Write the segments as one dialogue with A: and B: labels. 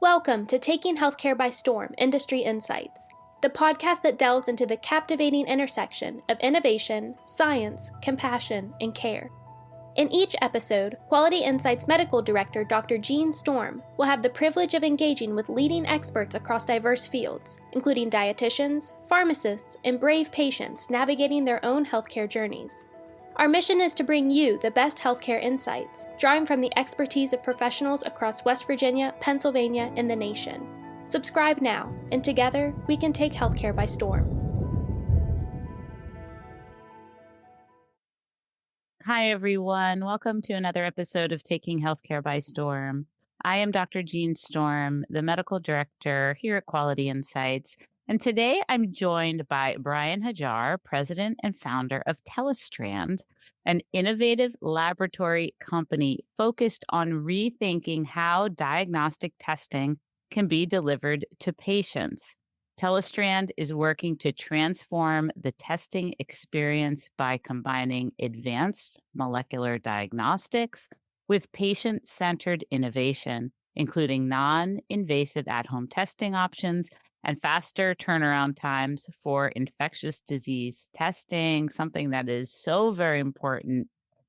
A: Welcome to Taking Healthcare by Storm Industry Insights, the podcast that delves into the captivating intersection of innovation, science, compassion, and care. In each episode, Quality Insights Medical Director Dr. Jean Storm will have the privilege of engaging with leading experts across diverse fields, including dietitians, pharmacists, and brave patients navigating their own healthcare journeys. Our mission is to bring you the best healthcare insights, drawing from the expertise of professionals across West Virginia, Pennsylvania, and the nation. Subscribe now, and together we can take healthcare by storm.
B: Hi, everyone. Welcome to another episode of Taking Healthcare by Storm. I am Dr. Jean Storm, the medical director here at Quality Insights. And today I'm joined by Brian Hajjar, president and founder of Telestrand, an innovative laboratory company focused on rethinking how diagnostic testing can be delivered to patients. Telestrand is working to transform the testing experience by combining advanced molecular diagnostics with patient-centered innovation, including non-invasive at-home testing options and faster turnaround times for infectious disease testing, something that is so very important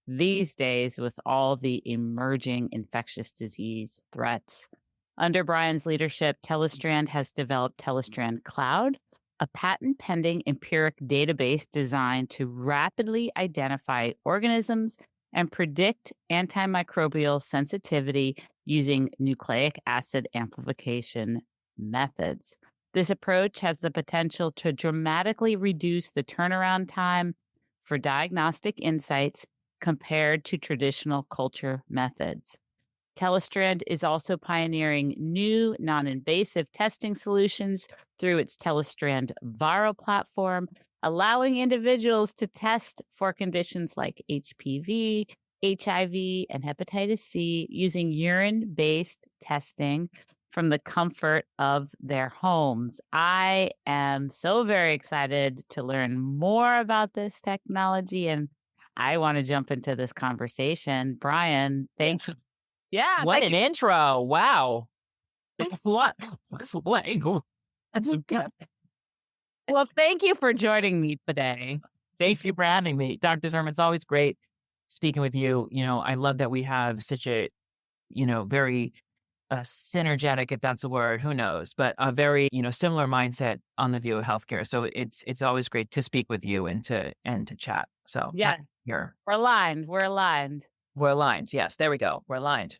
B: these days with all the emerging infectious disease threats. Under Brian's leadership, Telestrand has developed Telestrand Cloud, a patent-pending empiric database designed to rapidly identify organisms and predict antimicrobial sensitivity using nucleic acid amplification methods. This approach has the potential to dramatically reduce the turnaround time for diagnostic insights compared to traditional culture methods. Telestrand is also pioneering new non-invasive testing solutions through its Telestrand Viral platform, allowing individuals to test for conditions like HPV, HIV, and hepatitis C using urine-based testing from the comfort of their homes. I am so very excited to learn more about this technology, and I want to jump into this conversation. Brian, thank you. Yeah.
C: What an intro. Wow. What? That's good.
B: Well, thank you for joining me today.
C: Thank you for having me. Dr. Zerman, it's always great speaking with you. You know, I love that we have such a, very synergetic, if that's a word, who knows, but a very, similar mindset on the view of healthcare. So it's always great to speak with you and to chat. So
B: yeah,
C: here.
B: We're aligned. We're aligned.
C: Yes, there we go. We're aligned.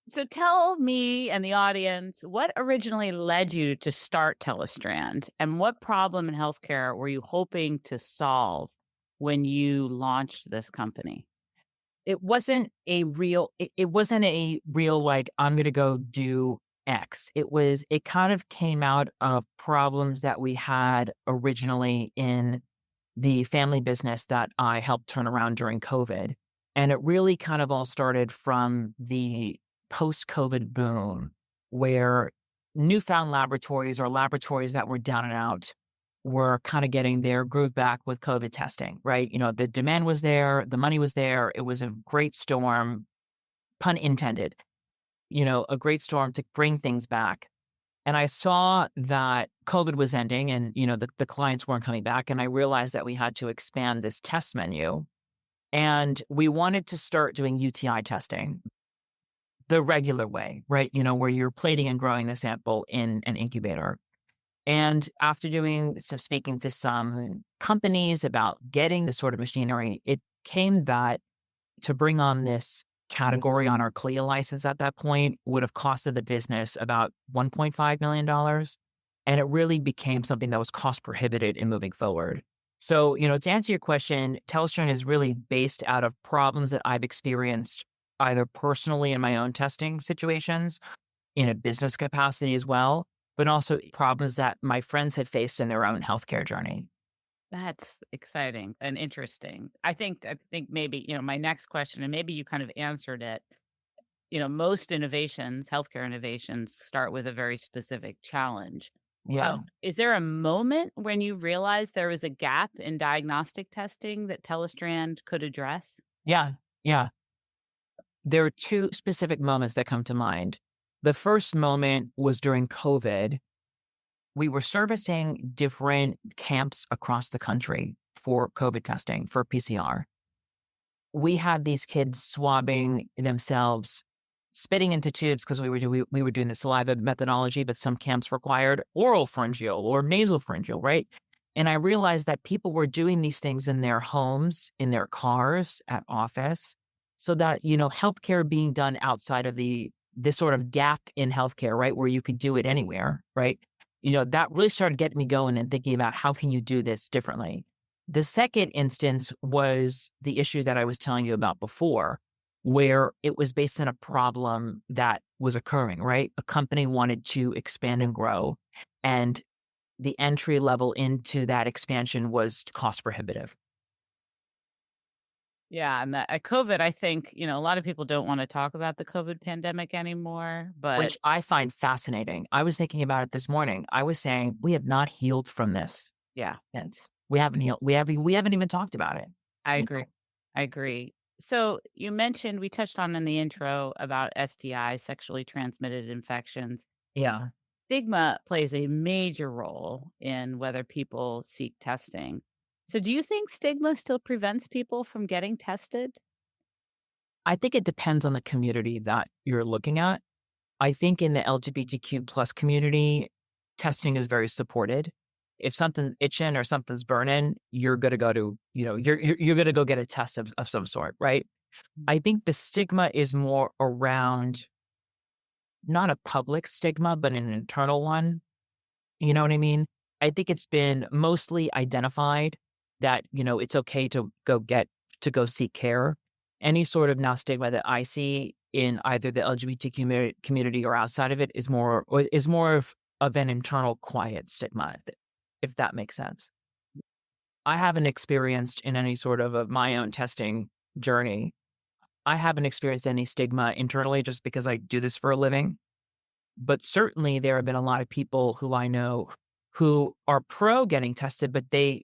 B: So tell me and the audience, what originally led you to start Telestrand, and what problem in healthcare were you hoping to solve when you launched this company?
C: It wasn't a real, like, I'm going to go do X. It kind of came out of problems that we had originally in the family business that I helped turn around during COVID. And it really kind of all started from the post-COVID boom, where newfound laboratories or laboratories that were down and out were kind of getting their groove back with COVID testing, right? The demand was there, the money was there. It was a great storm, pun intended, a great storm to bring things back. And I saw that COVID was ending and, the clients weren't coming back. And I realized that we had to expand this test menu. And we wanted to start doing UTI testing the regular way, right? Where you're plating and growing the sample in an incubator. And after doing some speaking to some companies about getting this sort of machinery, it came that to bring on this category on our CLIA license at that point would have costed the business about $1.5 million. And it really became something that was cost prohibitive in moving forward. So, to answer your question, Telestrand is really based out of problems that I've experienced either personally in my own testing situations, in a business capacity as well, but also problems that my friends have faced in their own healthcare journey.
B: That's exciting and interesting. I think maybe, my next question, and maybe you kind of answered it, most innovations, healthcare innovations, start with a very specific challenge.
C: Yeah.
B: So is there a moment when you realized there was a gap in diagnostic testing that Telestrand could address?
C: Yeah. There are two specific moments that come to mind. The first moment was during COVID. We were servicing different camps across the country for COVID testing for PCR. We had these kids swabbing themselves, spitting into tubes because we were doing the saliva methodology, but some camps required oral pharyngeal or nasal pharyngeal, right? And I realized that people were doing these things in their homes, in their cars, at office, so that, healthcare being done outside of this sort of gap in healthcare, right, where you could do it anywhere, right? That really started getting me going and thinking about how can you do this differently. The second instance was the issue that I was telling you about before, where it was based on a problem that was occurring, right? A company wanted to expand and grow, and the entry level into that expansion was cost prohibitive,
B: Yeah, and that COVID, I think, a lot of people don't wanna talk about the COVID pandemic anymore, but
C: which I find fascinating. I was thinking about it this morning. I was saying we have not healed from this
B: yeah,
C: since. We haven't healed. We haven't even talked about it.
B: I
C: You
B: agree.
C: know?
B: I agree. So, you mentioned we touched on in the intro about STI, sexually transmitted infections.
C: Yeah.
B: Stigma plays a major role in whether people seek testing. So, do you think stigma still prevents people from getting tested?
C: I think it depends on the community that you're looking at. I think in the LGBTQ plus community, testing is very supported. If something's itching or something's burning, you're gonna go to, you're gonna go get a test of some sort, right? I think the stigma is more around not a public stigma, but an internal one. You know what I mean? I think it's been mostly identified that, it's okay to go seek care. Any sort of now stigma that I see in either the LGBT community or outside of it is more of an internal quiet stigma, if that makes sense. I haven't experienced in any sort of my own testing journey. I haven't experienced any stigma internally just because I do this for a living. But certainly there have been a lot of people who I know who are pro getting tested, but they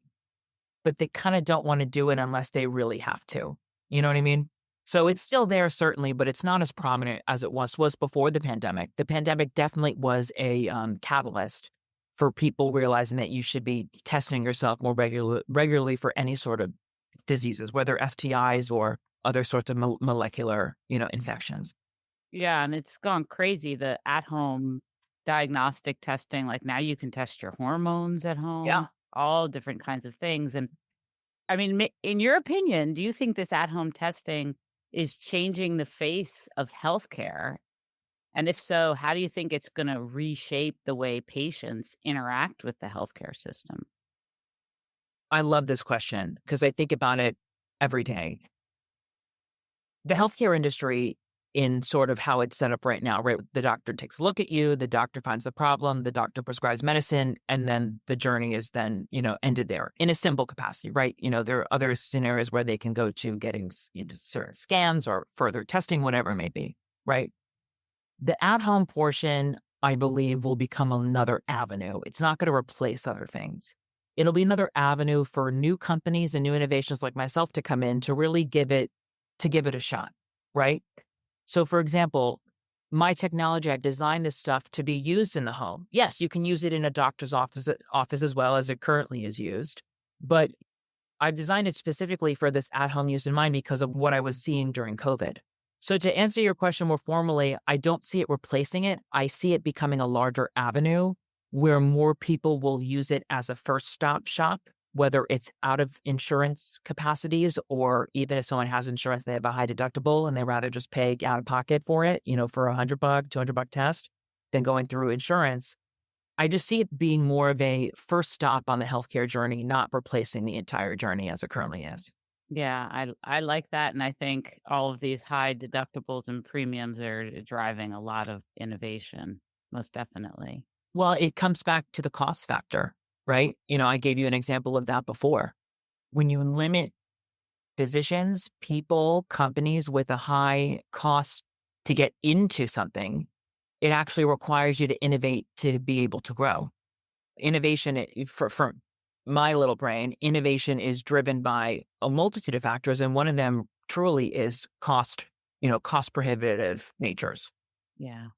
C: kind of don't want to do it unless they really have to. You know what I mean? So it's still there, certainly, but it's not as prominent as it was before the pandemic. The pandemic definitely was a catalyst for people realizing that you should be testing yourself more regularly for any sort of diseases, whether STIs or other sorts of molecular, infections.
B: Yeah, and it's gone crazy. The at-home diagnostic testing, like now you can test your hormones at
C: Yeah.
B: home, all different kinds of things. And I mean, in your opinion, do you think this at-home testing is changing the face of healthcare? And if so, how do you think it's going to reshape the way patients interact with the healthcare system?
C: I love this question because I think about it every day. The healthcare industry, in sort of how it's set up right now, right? The doctor takes a look at you, the doctor finds the problem, the doctor prescribes medicine, and then the journey is then, ended there in a simple capacity, right? There are other scenarios where they can go to getting certain scans or further testing, whatever it may be, right? The at-home portion, I believe, will become another avenue. It's not going to replace other things. It'll be another avenue for new companies and new innovations like myself to come in to really give it a shot, right? So, for example, my technology, I've designed this stuff to be used in the home. Yes, you can use it in a doctor's office as well as it currently is used, but I've designed it specifically for this at-home use in mind because of what I was seeing during COVID. So to answer your question more formally, I don't see it replacing it. I see it becoming a larger avenue where more people will use it as a first stop shop, whether it's out of insurance capacities or even if someone has insurance, they have a high deductible and they rather just pay out of pocket for it, for $100, $200 test than going through insurance. I just see it being more of a first stop on the healthcare journey, not replacing the entire journey as it currently is.
B: Yeah, I like that, and I think all of these high deductibles and premiums are driving a lot of innovation, most definitely.
C: Well, it comes back to the cost factor, right? I gave you an example of that before. When you limit physicians, people, companies with a high cost to get into something, it actually requires you to innovate to be able to grow. Innovation, for my little brain, innovation is driven by a multitude of factors, and one of them truly is cost prohibitive natures.
B: Yeah.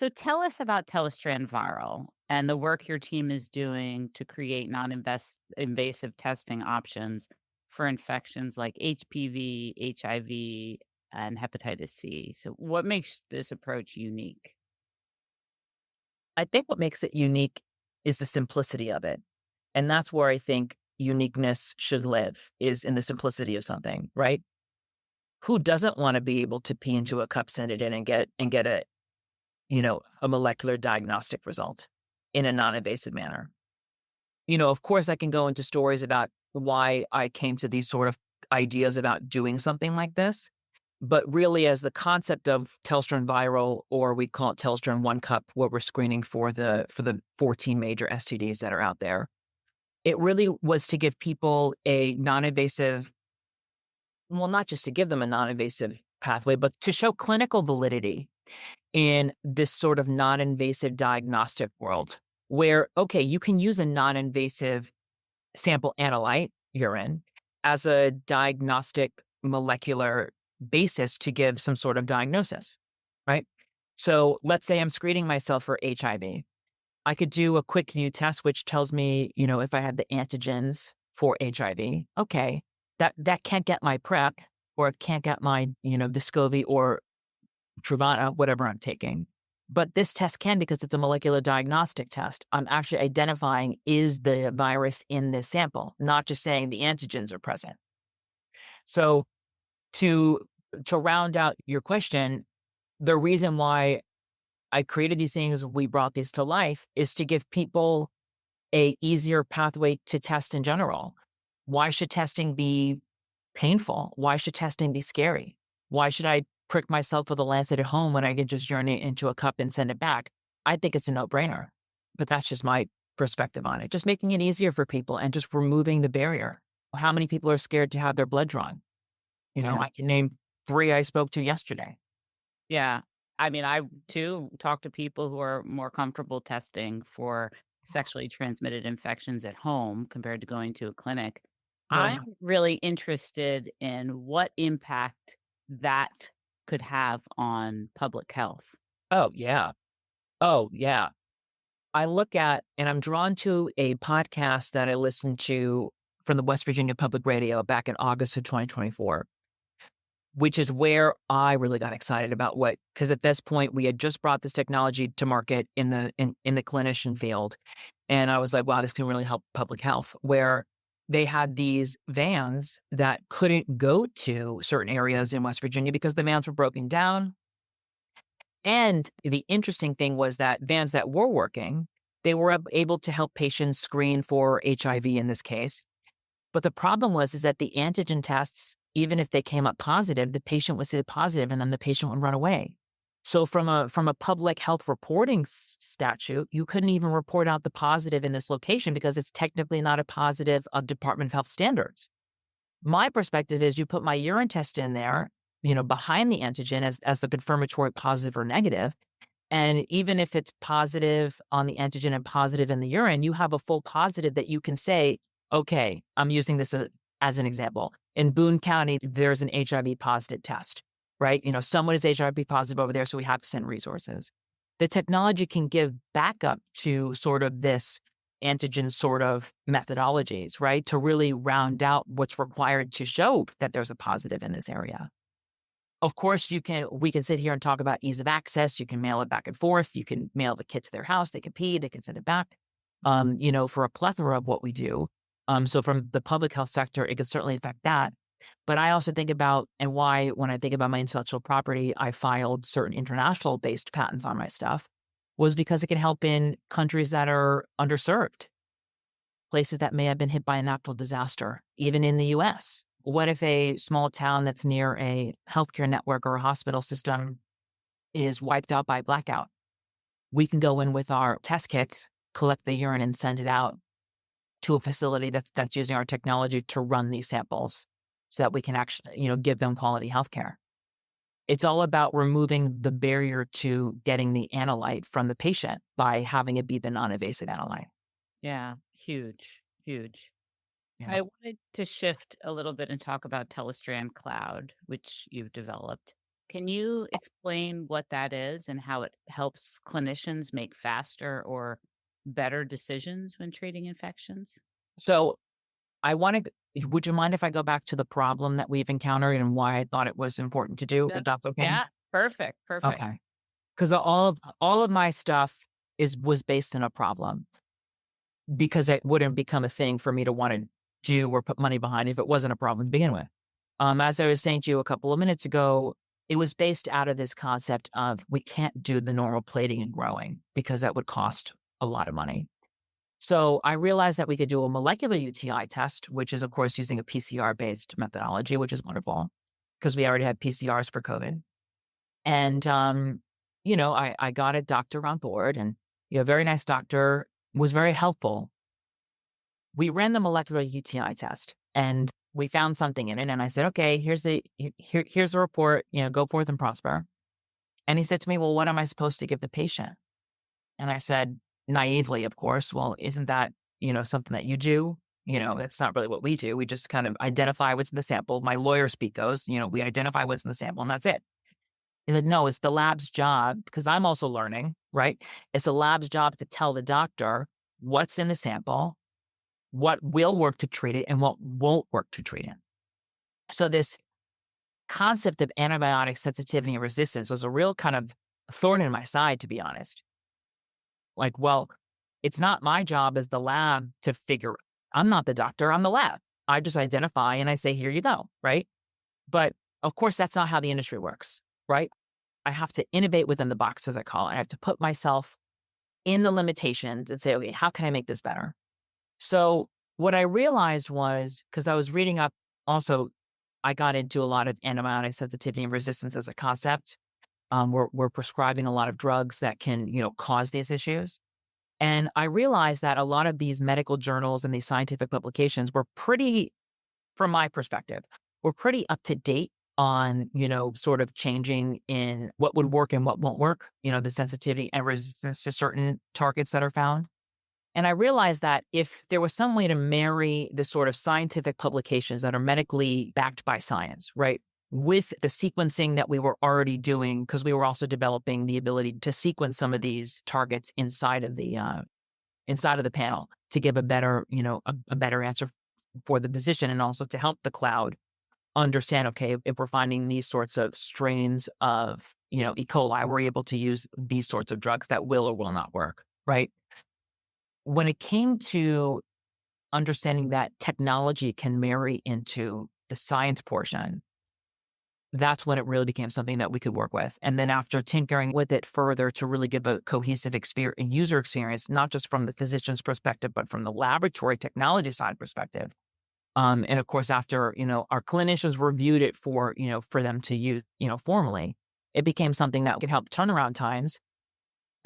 B: So tell us about Telestrand Viral and the work your team is doing to create invasive testing options for infections like HPV, HIV, and hepatitis C. So, what makes this approach unique?
C: I think what makes it unique is the simplicity of it. And that's where I think uniqueness should live, is in the simplicity of something, right? Who doesn't want to be able to pee into a cup, send it in and get a, a molecular diagnostic result in a non-invasive manner? Of course I can go into stories about why I came to these sort of ideas about doing something like this. But really, as the concept of Telstra Viral, or we call it Telstra One Cup, where we're screening for the 14 major STDs that are out there, it really was to give people a non-invasive, well, not just to give them a non-invasive pathway, but to show clinical validity in this sort of non-invasive diagnostic world where, okay, you can use a non-invasive sample analyte, urine, as a diagnostic molecular basis to give some sort of diagnosis, right? So let's say I'm screening myself for HIV. I could do a quick new test, which tells me, if I had the antigens for HIV. Okay, that can't get my PrEP, or it can't get my, Descovy or Truvada, whatever I'm taking. But this test can, because it's a molecular diagnostic test. I'm actually identifying, is the virus in this sample, not just saying the antigens are present. So to to round out your question, the reason why I created these things, we brought these to life, is to give people a easier pathway to test in general. Why should testing be painful? Why should testing be scary? Why should I prick myself with a lancet at home when I can just urinate into a cup and send it back? I think it's a no-brainer, but that's just my perspective on it. Just making it easier for people and just removing the barrier. How many people are scared to have their blood drawn?
B: Yeah.
C: I can name 3 I spoke to yesterday.
B: Yeah. I mean, I too talk to people who are more comfortable testing for sexually transmitted infections at home compared to going to a clinic. I'm
C: Yeah.
B: really interested in what impact that could have on public health.
C: Oh, yeah. Oh, yeah. I look at and I'm drawn to a podcast that I listened to from the West Virginia Public Radio back in August of 2024, which is where I really got excited about because at this point we had just brought this technology to market in the clinician field. And I was like, wow, this can really help public health, where they had these vans that couldn't go to certain areas in West Virginia because the vans were broken down. And the interesting thing was that vans that were working, they were able to help patients screen for HIV in this case. But the problem is that the antigen tests, even if they came up positive, the patient would say positive and then the patient would run away. So from a public health reporting statute, you couldn't even report out the positive in this location because it's technically not a positive of Department of Health standards. My perspective is you put my urine test in there, behind the antigen as the confirmatory positive or negative. And even if it's positive on the antigen and positive in the urine, you have a full positive that you can say, okay, I'm using this as an example. In Boone County, there's an HIV positive test, right? Someone is HIV positive over there, so we have to send resources. The technology can give backup to sort of this antigen sort of methodologies, right? To really round out what's required to show that there's a positive in this area. Of course, we can sit here and talk about ease of access. You can mail it back and forth. You can mail the kit to their house. They can pee, they can send it back. For a plethora of what we do. So from the public health sector, it could certainly affect that. But I also think about, and why, when I think about my intellectual property, I filed certain international based patents on my stuff, was because it can help in countries that are underserved, places that may have been hit by a natural disaster, even in the US. What if a small town that's near a healthcare network or a hospital system is wiped out by blackout? We can go in with our test kits, collect the urine, and send it out to a facility that's using our technology to run these samples so that we can actually, give them quality healthcare. It's all about removing the barrier to getting the analyte from the patient by having it be the non-invasive analyte.
B: Yeah, huge, huge.
C: Yeah.
B: I wanted to shift a little bit and talk about Telestrand Cloud, which you've developed. Can you explain what that is and how it helps clinicians make faster or better decisions when treating infections?
C: So I want to, would you mind if I go back to the problem that we've encountered and why I thought it was important to do, if that's okay?
B: Yeah, perfect, perfect.
C: Okay. Because all of my stuff was based on a problem because it wouldn't become a thing for me to want to do or put money behind if it wasn't a problem to begin with. As I was saying to you a couple of minutes ago, it was based out of this concept of we can't do the normal plating and growing because that would cost a lot of money. So I realized that we could do a molecular UTI test, which is, of course, using a PCR based methodology, which is wonderful because we already had PCRs for COVID. And, I got a doctor on board and, very nice doctor, was very helpful. We ran the molecular UTI test and we found something in it. And I said, okay, here's the report, go forth and prosper. And he said to me, well, what am I supposed to give the patient? And I said, naively, of course, well, isn't that, something that you do? That's not really what we do. We just kind of identify what's in the sample. My lawyer speak goes, we identify what's in the sample and that's it. He said, no, it's the lab's job because I'm also learning, right? It's the lab's job to tell the doctor what's in the sample, what will work to treat it, and what won't work to treat it. So this concept of antibiotic sensitivity and resistance was a real kind of thorn in my side, to be honest. Like, well, it's not my job as the lab to figure. I'm not the doctor, I'm the lab. I just identify and I say, here you go, right? But of course, that's not how the industry works, right? I have to innovate within the box, as I call it. I have to put myself in the limitations and say, okay, how can I make this better? So what I realized was, because I was reading up also, I got into a lot of antibiotic sensitivity and resistance as a concept. We're prescribing a lot of drugs that can, cause these issues. And I realized that a lot of these medical journals and these scientific publications were pretty, from my perspective, were pretty up to date on, sort of changing in what would work and what won't work, the sensitivity and resistance to certain targets that are found. And I realized that if there was some way to marry the sort of scientific publications that are medically backed by science, right, with the sequencing that we were already doing, because we were also developing the ability to sequence some of these targets inside of the panel to give a better, a better answer for the physician and also to help the cloud understand, okay, if we're finding these sorts of strains of, E. coli, we're able to use these sorts of drugs that will or will not work, right? When it came to understanding that technology can marry into the science portion, that's when it really became something that we could work with. And then after tinkering with it further to really give a cohesive user experience, not just from the physician's perspective, but from the laboratory technology side perspective. And of course, after, our clinicians reviewed it for them to use, formally, it became something that could help turnaround times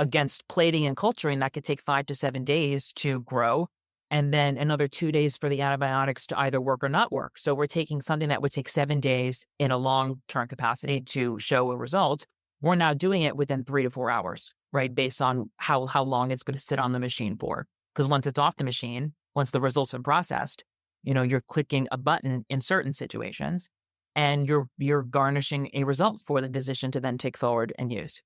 C: against plating and culturing that could take 5 to 7 days to grow. And then another 2 days for the antibiotics to either work or not work. So we're taking something that would take 7 days in a long-term capacity to show a result. We're now doing it within 3 to 4 hours, right? Based on how long it's going to sit on the machine for. Because once it's off the machine, once the results have been processed, you're clicking a button in certain situations and you're garnishing a result for the physician to then take forward and use.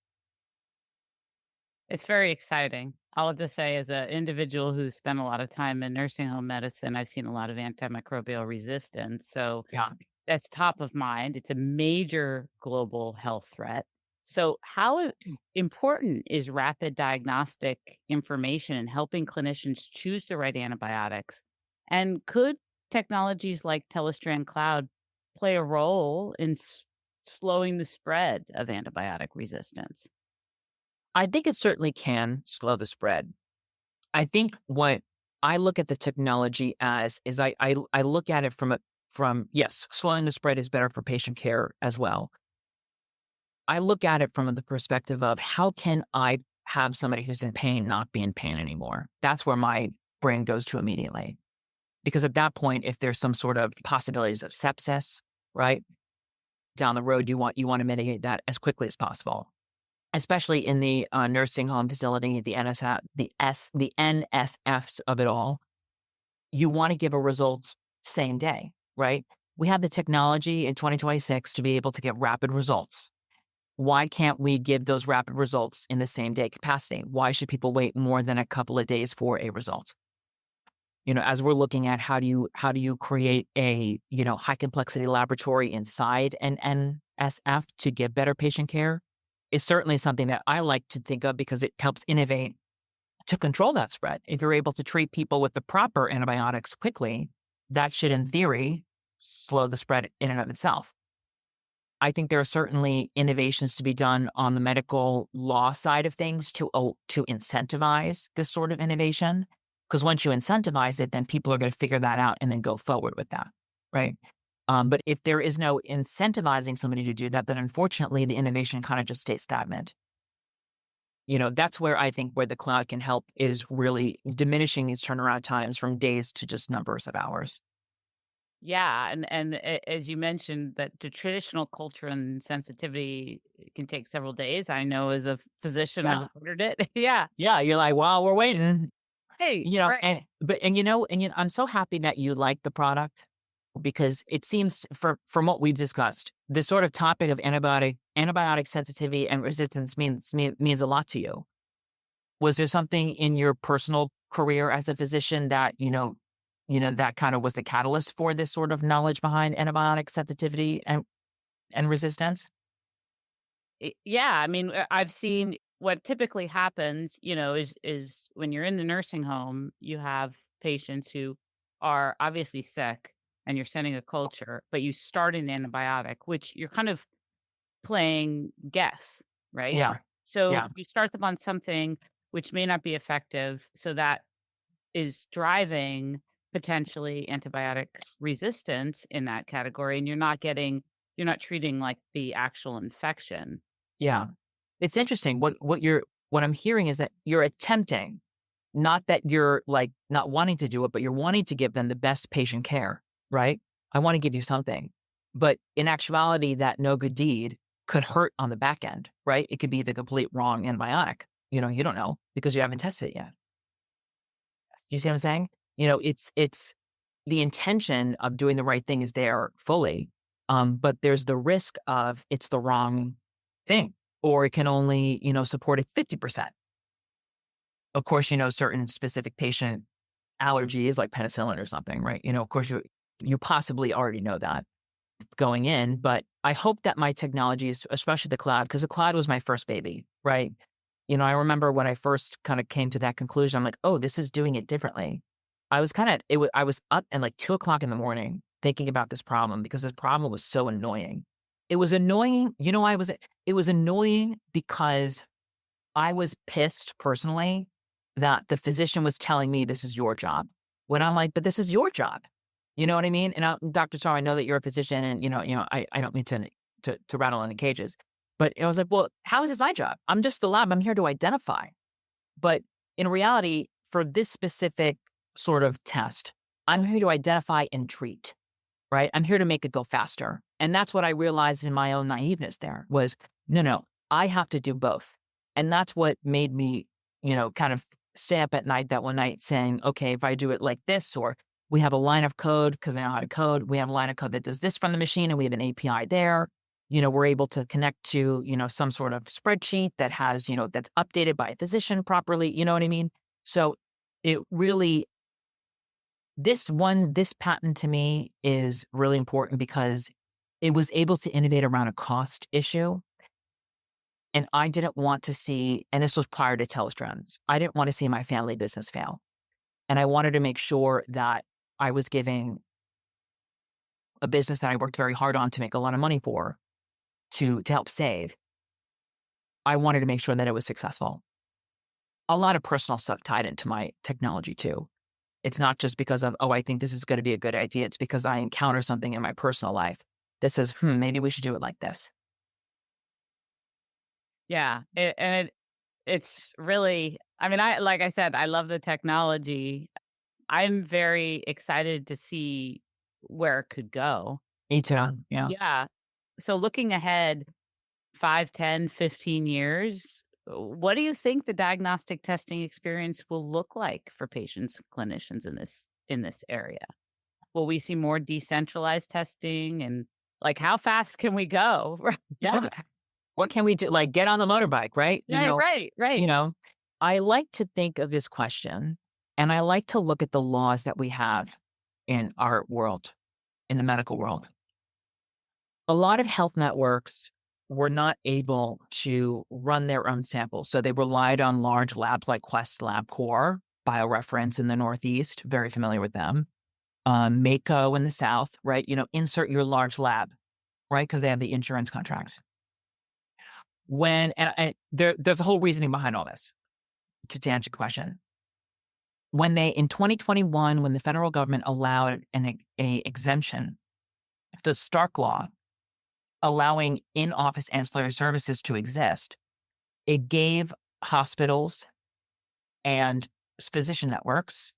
B: It's very exciting. I'll just say, as an individual who's spent a lot of time in nursing home medicine, I've seen a lot of antimicrobial resistance. So
C: Yeah.
B: that's top of mind. It's a major global health threat. So, how important is rapid diagnostic information in helping clinicians choose the right antibiotics? And could technologies like Telestrand Cloud play a role in slowing the spread of antibiotic resistance?
C: I think it certainly can slow the spread. I think what I look at the technology as is I look at it from yes, slowing the spread is better for patient care as well. I look at it from the perspective of how can I have somebody who's in pain not be in pain anymore? That's where my brain goes to immediately. Because at that point, if there's some sort of possibilities of sepsis, right, down the road, you want to mitigate that as quickly as possible. Especially in the nursing home facility, the NSFs of it all, you want to give a result same day, right? We have the technology in 2026 to be able to get rapid results. Why can't we give those rapid results in the same day capacity? Why should people wait more than a couple of days for a result? As we're looking at how do you create a, high complexity laboratory inside an NSF to give better patient care is certainly something that I like to think of because it helps innovate to control that spread. If you're able to treat people with the proper antibiotics quickly, that should, in theory, slow the spread in and of itself. I think there are certainly innovations to be done on the medical law side of things to incentivize this sort of innovation. Because once you incentivize it, then people are going to figure that out and then go forward with that, right? But if there is no incentivizing somebody to do that, then unfortunately the innovation kind of just stays stagnant. That's where I think where the cloud can help is really diminishing these turnaround times from days to just numbers of hours.
B: Yeah, as you mentioned, that the traditional culture and sensitivity can take several days. I know as a physician, I've
C: Yeah.
B: ordered it. Yeah.
C: Yeah. You're like, well, we're waiting.
B: Hey, right.
C: And I'm so happy that you like the product because it seems from what we've discussed, this sort of topic of antibiotic sensitivity and resistance means a lot to you. Was there something in your personal career as a physician that, that kind of was the catalyst for this sort of knowledge behind antibiotic sensitivity and resistance?
B: Yeah, I mean, I've seen what typically happens, is when you're in the nursing home, you have patients who are obviously sick and you're sending a culture, but you start an antibiotic, which you're kind of playing guess, right?
C: Yeah.
B: So
C: Yeah.
B: you start them on something which may not be effective. So that is driving potentially antibiotic resistance in that category. And you're not treating like the actual infection.
C: Yeah. It's interesting. What I'm hearing is that you're attempting, not that you're like not wanting to do it, but you're wanting to give them the best patient care, right? I want to give you something. But in actuality, that no good deed could hurt on the back end, right? It could be the complete wrong antibiotic. You don't know because you haven't tested it yet. You see what I'm saying? It's the intention of doing the right thing is there fully. But there's the risk of it's the wrong thing, or it can only, support it 50%. Of course, certain specific patient allergies like penicillin or something, right? Of course you possibly already know that going in, but I hope that my technologies, especially the cloud, because the cloud was my first baby, right? I remember when I first kind of came to that conclusion, I'm like, oh, this is doing it differently. I was up at like 2 o'clock in the morning thinking about this problem because this problem was so annoying. It was annoying. It was annoying because I was pissed personally that the physician was telling me this is your job. When I'm like, but this is your job. You know what I mean? And Dr. Starr, I know that you're a physician and I don't mean to rattle any cages. But I was like, well, how is this my job? I'm just the lab. I'm here to identify. But in reality, for this specific sort of test, I'm here to identify and treat, right? I'm here to make it go faster. And that's what I realized in my own naiveness there was, no, I have to do both. And that's what made me, kind of stay up at night that one night saying, okay, if I do it like this, or we have a line of code because I know how to code. We have a line of code that does this from the machine and we have an API there. We're able to connect to, some sort of spreadsheet that has, that's updated by a physician properly. You know what I mean? So it really, this patent to me is really important because it was able to innovate around a cost issue. And I didn't want to see, and this was prior to Telestrans, I didn't want to see my family business fail. And I wanted to make sure that I was giving a business that I worked very hard on to make a lot of money for to help save. I wanted to make sure that it was successful. A lot of personal stuff tied into my technology too. It's not just because of, oh, I think this is going to be a good idea. It's because I encounter something in my personal life that says, maybe we should do it like this.
B: Yeah. It's really, I mean, like I said, I love the technology. I'm very excited to see where it could go.
C: Me too. Yeah.
B: Yeah. So looking ahead 5, 10, 15 years, what do you think the diagnostic testing experience will look like for patients and clinicians in this area? Will we see more decentralized testing and like how fast can we go?
C: Yeah. What can we do? Like, get on the motorbike, right?
B: Right.
C: You know, I like to think of this question, and I like to look at the laws that we have in our world, in the medical world. A lot of health networks were not able to run their own samples. So they relied on large labs like Quest, LabCorp, BioReference in the Northeast, very familiar with them, Mako in the South, right? Insert your large lab, right? Because they have the insurance contracts. There's a whole reasoning behind all this, to answer your question. In 2021, when the federal government allowed a exemption, the Stark Law, allowing in-office ancillary services to exist, it gave hospitals and physician networks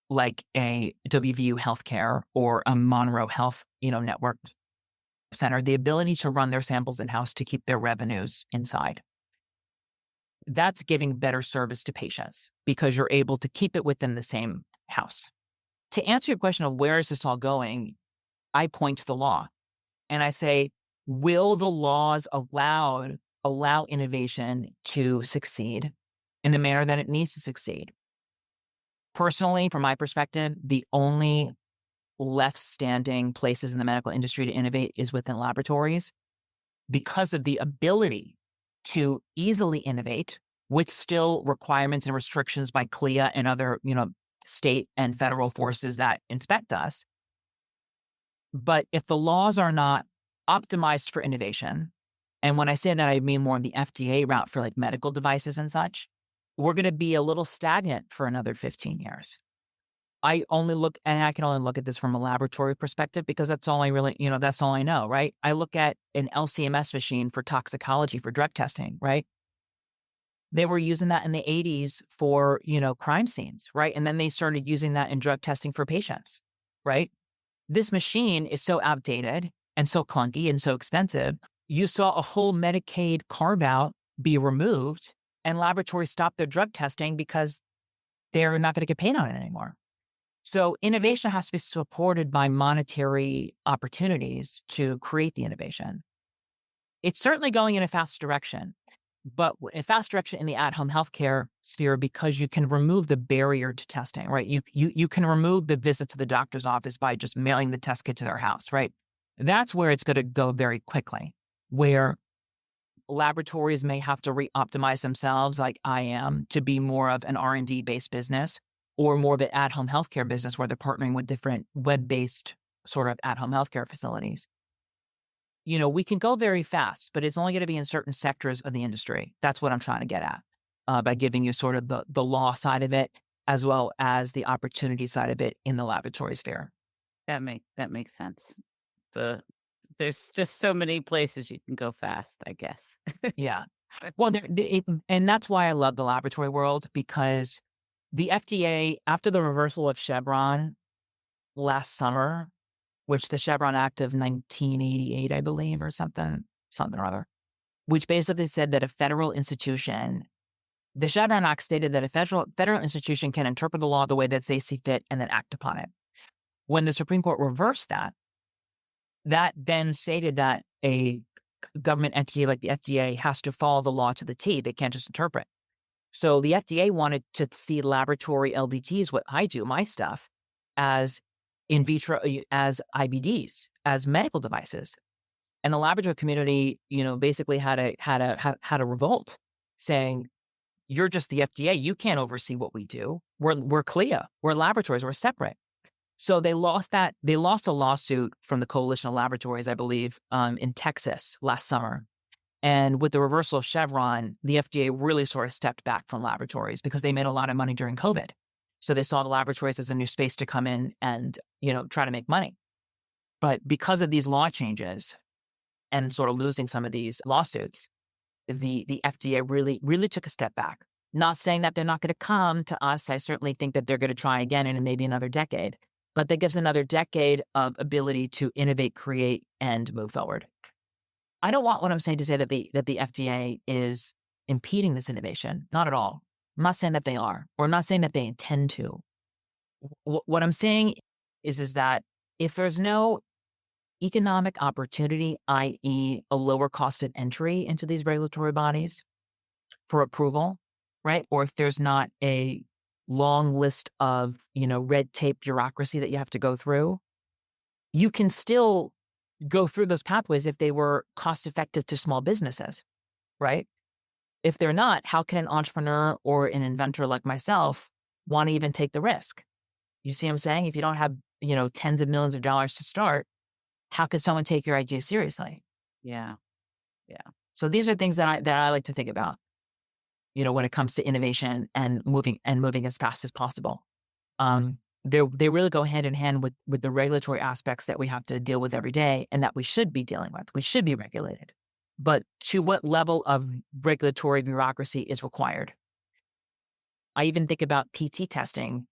C: like a WVU Healthcare or a Monroe Health, network center, the ability to run their samples in-house to keep their revenues inside. That's giving better service to patients because you're able to keep it within the same house. To answer your question of where is this all going, I point to the law and I say, will the laws allow innovation to succeed in the manner that it needs to succeed? Personally, from my perspective, the only left standing places in the medical industry to innovate is within laboratories because of the ability to easily innovate with still requirements and restrictions by CLIA and other, state and federal forces that inspect us. But if the laws are not optimized for innovation, and when I say that, I mean more on the FDA route for like medical devices and such, we're going to be a little stagnant for another 15 years. I can only look at this from a laboratory perspective because that's all I really, that's all I know, right? I look at an LCMS machine for toxicology for drug testing, right? They were using that in the 80s for, crime scenes, right? And then they started using that in drug testing for patients, right? This machine is so outdated and so clunky and so expensive. You saw a whole Medicaid carve out be removed and laboratories stopped their drug testing because they're not going to get paid on it anymore. So innovation has to be supported by monetary opportunities to create the innovation. It's certainly going in a fast direction, but a fast direction in the at-home healthcare sphere because you can remove the barrier to testing, right? You can remove the visit to the doctor's office by just mailing the test kit to their house, right? That's where it's going to go very quickly, where laboratories may have to re-optimize themselves like I am to be more of an R&D based business or more of an at-home healthcare business where they're partnering with different web-based sort of at-home healthcare facilities. We can go very fast, but it's only going to be in certain sectors of the industry. That's what I'm trying to get at by giving you sort of the law side of it as well as the opportunity side of it in the laboratory sphere.
B: That makes sense. There's just so many places you can go fast, I guess.
C: Yeah. Well, and that's why I love the laboratory world because the FDA, after the reversal of Chevron last summer, which the Chevron Act of 1988, I believe, or something or other, which basically said that a federal institution, the Chevron Act stated that a federal institution can interpret the law the way that they see fit and then act upon it. When the Supreme Court reversed that then stated that a government entity like the FDA has to follow the law to the T. They can't just interpret. So the FDA wanted to see laboratory LDTs, what I do, my stuff, as in vitro, as IBDs, as medical devices. And the laboratory community, basically had a revolt saying, you're just the FDA. You can't oversee what we do. We're CLIA. We're laboratories. We're separate. So they lost that. They lost a lawsuit from the Coalition of Laboratories, I believe, in Texas last summer. And with the reversal of Chevron, the FDA really sort of stepped back from laboratories because they made a lot of money during COVID. So they saw the laboratories as a new space to come in and, try to make money. But because of these law changes and sort of losing some of these lawsuits, the FDA really, really took a step back. Not saying that they're not going to come to us. I certainly think that they're going to try again in maybe another decade. But that gives another decade of ability to innovate, create, and move forward. I don't want what I'm saying to say that the FDA is impeding this innovation. Not at all. I'm not saying that they are, or I'm not saying that they intend to. What I'm saying is that if there's no economic opportunity, i.e. a lower cost of entry into these regulatory bodies for approval, right? Or if there's not a long list of, red tape bureaucracy that you have to go through, you can still go through those pathways if they were cost effective to small businesses, right? If they're not, how can an entrepreneur or an inventor like myself want to even take the risk? You see what I'm saying? If you don't have, tens of millions of dollars to start, how could someone take your idea seriously?
B: Yeah. Yeah.
C: So these are things that I like to think about, when it comes to innovation and moving as fast as possible. They really go hand in hand with the regulatory aspects that we have to deal with every day and that we should be dealing with. We should be regulated. But to what level of regulatory bureaucracy is required? I even think about PT testing,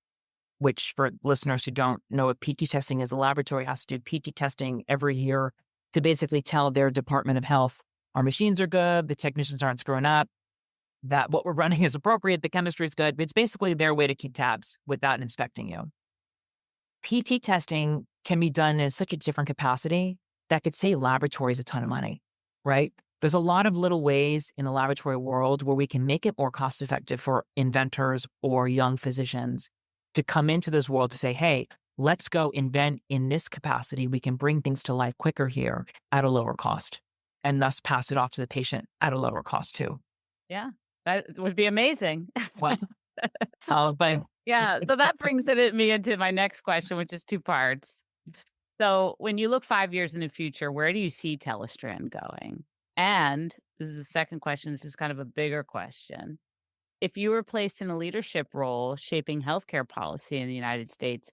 C: which for listeners who don't know what PT testing is, the laboratory has to do PT testing every year to basically tell their Department of Health, our machines are good, the technicians aren't screwing up, that what we're running is appropriate, the chemistry is good. It's basically their way to keep tabs without inspecting you. PT testing can be done in such a different capacity that could save laboratories a ton of money, right? There's a lot of little ways in the laboratory world where we can make it more cost effective for inventors or young physicians to come into this world to say, hey, let's go invent in this capacity. We can bring things to life quicker here at a lower cost and thus pass it off to the patient at a lower cost too.
B: Yeah. That would be amazing.
C: Well, but
B: Yeah. So that brings me into my next question, which is two parts. So when you look 5 years in the future, where do you see Telestrand going? And this is the second question. This is kind of a bigger question. If you were placed in a leadership role shaping healthcare policy in the United States,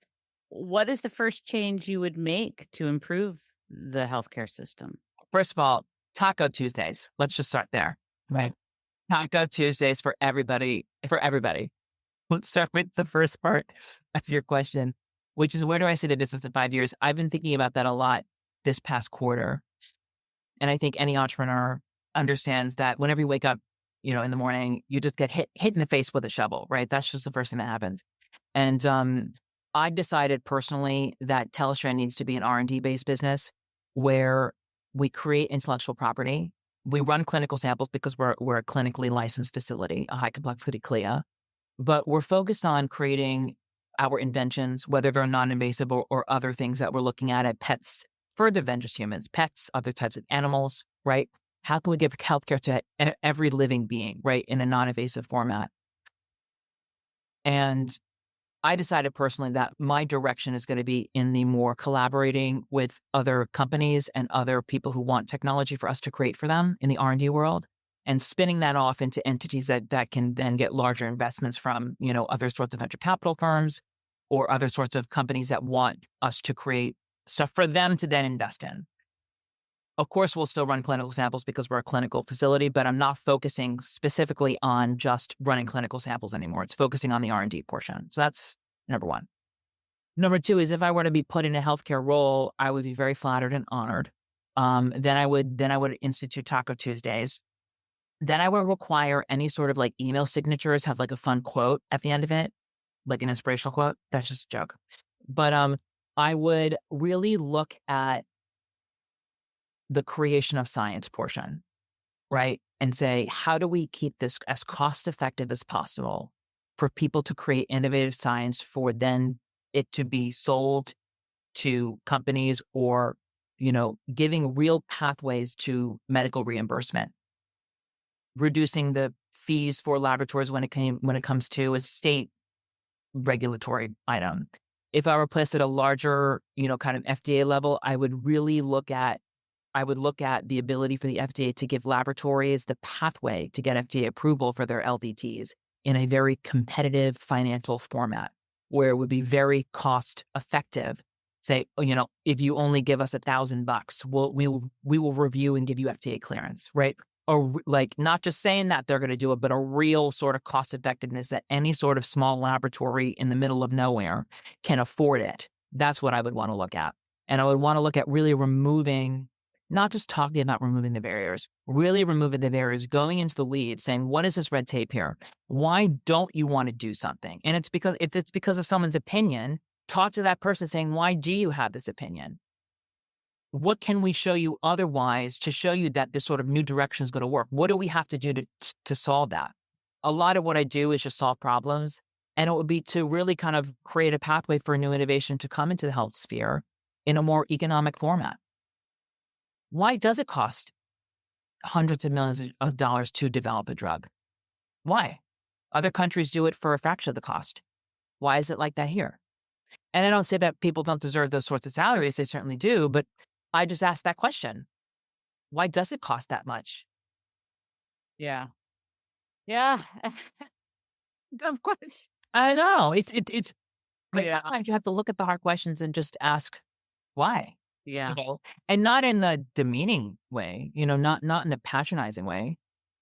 B: what is the first change you would make to improve the healthcare system?
C: first of all, Taco Tuesdays. Let's just start there. Right. Taco Tuesdays for everybody. Let's start with the first part of your question, which is where do I see the business in 5 years? I've been thinking about that a lot this past quarter. And I think any entrepreneur understands that whenever you wake up, in the morning, you just get hit in the face with a shovel, right? That's just the first thing that happens. And I've decided personally that Telestrand needs to be an R&D based business where we create intellectual property. We run clinical samples because we're a clinically licensed facility, a high complexity CLIA, but we're focused on creating our inventions, whether they're non-invasive or other things that we're looking at pets, further than just humans, pets, other types of animals, right? How can we give healthcare to every living being, right, in a non-invasive format? And I decided personally that my direction is going to be in the more collaborating with other companies and other people who want technology for us to create for them in the R&D world and spinning that off into entities that can then get larger investments from, other sorts of venture capital firms or other sorts of companies that want us to create stuff for them to then invest in. Of course, we'll still run clinical samples because we're a clinical facility, but I'm not focusing specifically on just running clinical samples anymore. It's focusing on the R&D portion. So that's number one. Number two is if I were to be put in a healthcare role, I would be very flattered and honored. Then I would institute Taco Tuesdays. Then I would require any sort of like email signatures have like a fun quote at the end of it, like an inspirational quote. That's just a joke. But I would really look at the creation of science portion, right? And say, how do we keep this as cost effective as possible for people to create innovative science for then it to be sold to companies or, giving real pathways to medical reimbursement, reducing the fees for laboratories when it comes to a state regulatory item. If I were placed at a larger, kind of FDA level, I would really look at the ability for the FDA to give laboratories the pathway to get FDA approval for their LDTs in a very competitive financial format where it would be very cost effective. Say, if you only give us $1,000, we will review and give you FDA clearance, right? Or like not just saying that they're going to do it, but a real sort of cost effectiveness that any sort of small laboratory in the middle of nowhere can afford it. That's what I would want to look at. And I would want to look at really removing, not just talking about removing the barriers, really removing the barriers, going into the weeds, saying, what is this red tape here? Why don't you want to do something? And if it's because of someone's opinion, talk to that person saying, why do you have this opinion? What can we show you otherwise to show you that this sort of new direction is going to work? What do we have to do to solve that? A lot of what I do is just solve problems. And it would be to really kind of create a pathway for new innovation to come into the health sphere in a more economic format. Why does it cost hundreds of millions of dollars to develop a drug? Why? Other countries do it for a fraction of the cost. Why is it like that here? And I don't say that people don't deserve those sorts of salaries. They certainly do. But I just ask that question. Why does it cost that much?
B: Yeah. Yeah. Of course.
C: I know. It's but
B: Yeah.
C: sometimes you have to look at the hard questions and just ask why.
B: Yeah.
C: And not in the demeaning way, not in a patronizing way.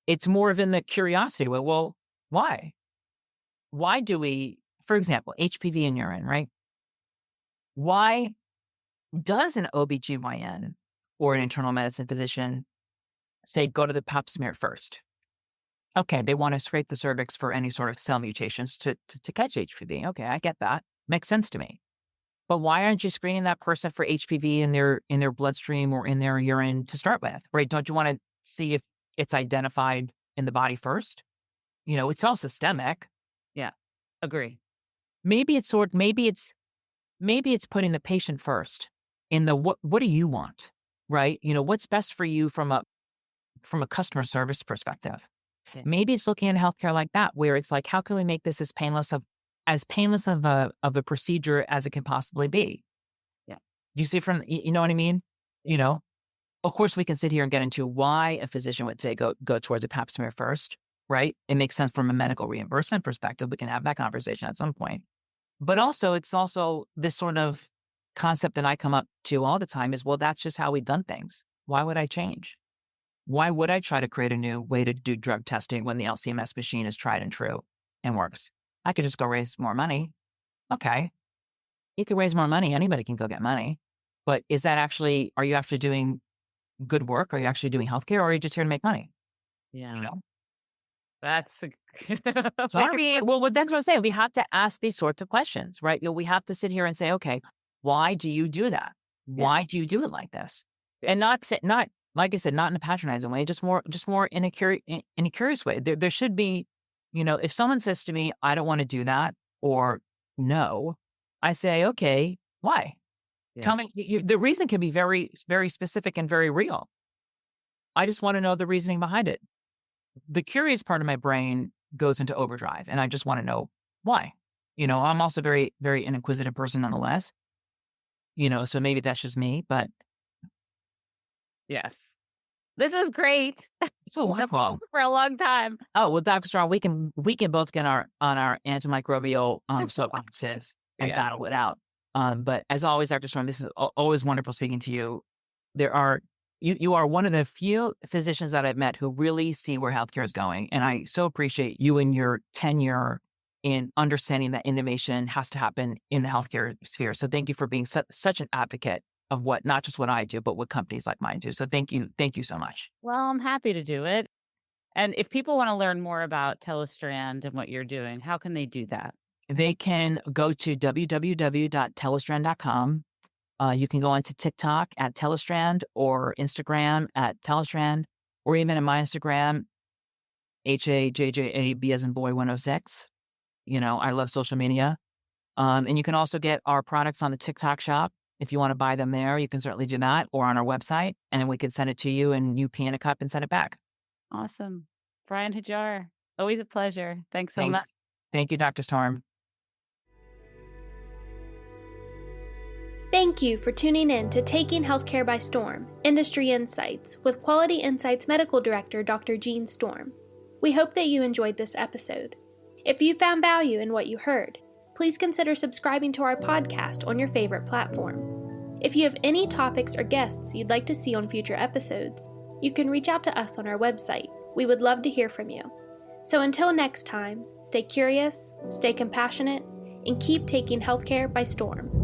C: It's more of in the curiosity way. Well, why? Why do we, for example, HPV in urine, right? Why does an OBGYN or an internal medicine physician say, go to the pap smear first? Okay, they want to scrape the cervix for any sort of cell mutations to catch HPV. Okay, I get that. Makes sense to me. But why aren't you screening that person for HPV in their bloodstream or in their urine to start with, right? Don't you want to see if it's identified in the body first? It's all systemic.
B: Yeah. Agree.
C: Maybe it's putting the patient first in the what do you want, right? What's best for you from a customer service perspective.
B: Yeah.
C: Maybe it's looking at healthcare like that, where it's like, how can we make this as painless of a procedure as it can possibly be?
B: Yeah.
C: Do you see from, you know what I mean? Of course we can sit here and get into why a physician would say, go towards a pap smear first, right? It makes sense from a medical reimbursement perspective. We can have that conversation at some point. But also, it's also this sort of concept that I come up to all the time is, well, that's just how we've done things. Why would I change? Why would I try to create a new way to do drug testing when the LCMS machine is tried and true and works? I could just go raise more money. Okay. You could raise more money. Anybody can go get money. But are you actually doing good work? Are you actually doing healthcare, or are you just here to make money?
B: Yeah. That's
C: Sorry. Well, that's what I'm saying. We have to ask these sorts of questions, right? We have to sit here and say, okay, why do you do that? Why do you do it like this? And not like I said, not in a patronizing way, just more in a curious way. There should be, if someone says to me, I don't want to do that, or no, I say, okay, why?
B: Yeah.
C: Tell me. The reason can be very, very specific and very real. I just want to know the reasoning behind it. The curious part of my brain goes into overdrive, and I just want to know why. I'm also very, very an inquisitive person nonetheless. So maybe that's just me, but
B: yes. This was great.
C: so wonderful
B: for a long time.
C: Oh, well, Dr. Strong, we can both get on our antimicrobial soapboxes and battle it out. But as always, Dr. Storm, this is always wonderful speaking to you. You are one of the few physicians that I've met who really see where healthcare is going. And I so appreciate you and your tenure in understanding that innovation has to happen in the healthcare sphere. So thank you for being such an advocate of not just what I do, but what companies like mine do. So thank you so much.
B: Well, I'm happy to do it. And if people want to learn more about Telestrand and what you're doing, how can they do that?
C: They can go to www.telestrand.com. You can go onto TikTok at Telestrand, or Instagram at Telestrand, or even in my Instagram, HAJJAB as in boy 106. I love social media. And you can also get our products on the TikTok shop. If you want to buy them there, you can certainly do that, or on our website, and we can send it to you and you pee in a cup and send it back.
B: Awesome. Brian Hajjar, always a pleasure. Thanks so much.
C: Thank you, Dr. Storm.
A: Thank you for tuning in to Taking Healthcare by Storm, Industry Insights, with Quality Insights Medical Director Dr. Gene Storm. We hope that you enjoyed this episode. If you found value in what you heard, please consider subscribing to our podcast on your favorite platform. If you have any topics or guests you'd like to see on future episodes, you can reach out to us on our website. We would love to hear from you. So until next time, stay curious, stay compassionate, and keep taking healthcare by storm.